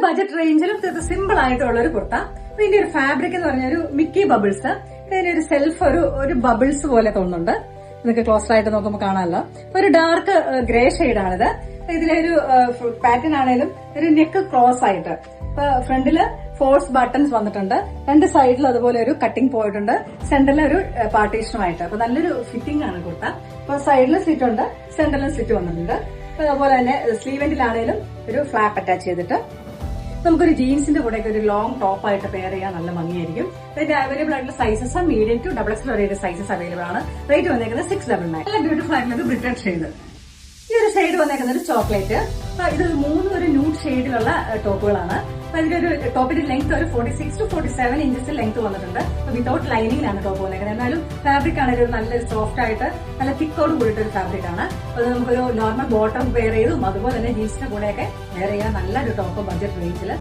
Budget റേഞ്ചിലും simple ആയിട്ടുള്ള ഒരു കുർത്ത. ഇതിന്റെ ഒരു ഫാബ്രിക് എന്ന് പറഞ്ഞ ഒരു മിക്കി ബബിൾസ്. ഇതിന്റെ ഒരു സെൽഫ് ഒരു ബബിൾസ് പോലെ തോന്നുന്നുണ്ട്. നിങ്ങൾക്ക് ക്ലോസ് ആയിട്ട് നോക്കുമ്പോൾ കാണാമല്ലോ. ഒരു ഡാർക്ക് ഗ്രേ ഷെയ്ഡാണിത്. ഇതിലൊരു പാറ്റേൺ ആണെങ്കിലും ഒരു നെക്ക് ക്രോസ് ആയിട്ട്. ഇപ്പൊ ഫ്രണ്ടില് ഫോഴ്സ് ബട്ടൺസ് വന്നിട്ടുണ്ട്. രണ്ട് സൈഡിലും അതുപോലെ ഒരു കട്ടിംഗ് പോയിട്ടുണ്ട്. സെന്ററിൽ ഒരു പാർട്ടീഷനുമായിട്ട്. അപ്പൊ നല്ലൊരു ഫിറ്റിംഗ് ആണ് കുർത്ത. അപ്പൊ സൈഡിൽ സ്ലിറ്റ് ഉണ്ട്, സെന്ററിലും സ്ലിറ്റ് വന്നിട്ടുണ്ട്. അതുപോലെ തന്നെ സ്ലീവെന്റിലാണേലും ഒരു ഫ്ലാപ്പ് അറ്റാച്ച് ചെയ്തിട്ട് നമുക്കൊരു ജീൻസിന്റെ കൂടെ ഒരു ലോങ് ടോപ്പ് ആയിട്ട് പെയർ ചെയ്യാൻ നല്ല ഭംഗിയായിരിക്കും. ഇതിന്റെ അവൈലബിൾ ആയിട്ടുള്ള സൈസസ് മീഡിയം ടു XXL വരെയുള്ള സൈസസ് അവൈലബിൾ ആണ്. റേറ്റ് വന്നേക്കുന്നത് 699. നല്ല ബ്യൂട്ടിഫുൾ ആയിട്ടുള്ള ഒരു ബ്രിട്ടൻ ഷെയ്ഡ്. ഈ ഒരു ഷെയ്ഡ് വന്നേക്കുന്നത് ഒരു ചോക്ലേറ്റ്. ഇത് മൂന്നും ഒരു ന്യൂഡ് ഷെയ്ഡിലുള്ള ടോപ്പുകളാണ്. അതിലൊരു ടോപ്പിന്റെ ലെങ്ത് ഒരു 46 to 47 ഇഞ്ചസ് ലെങ്ത് വന്നിട്ടുണ്ട്. വിതൗട്ട് ലൈനിങ്ങിലാണ് ടോപ്പ് വന്നേക്കുന്നത്. എന്നാലും ഫാബ്രിക് ആണെങ്കിൽ ഒരു നല്ലൊരു സോഫ്റ്റ് ആയിട്ട് നല്ല തിക്കോട് കൂടിയിട്ട് ഒരു ഫാബ്രിക് ആണ്. അത് നമുക്കൊരു നോർമൽ ബോട്ടം വെയർ ചെയ്തും അതുപോലെ തന്നെ ജീൻസിന്റെ കൂടെയൊക്കെ വെയർ ചെയ്യാൻ നല്ലൊരു ടോപ്പ് ബഡ്ജറ്റ് റേഞ്ചിൽ.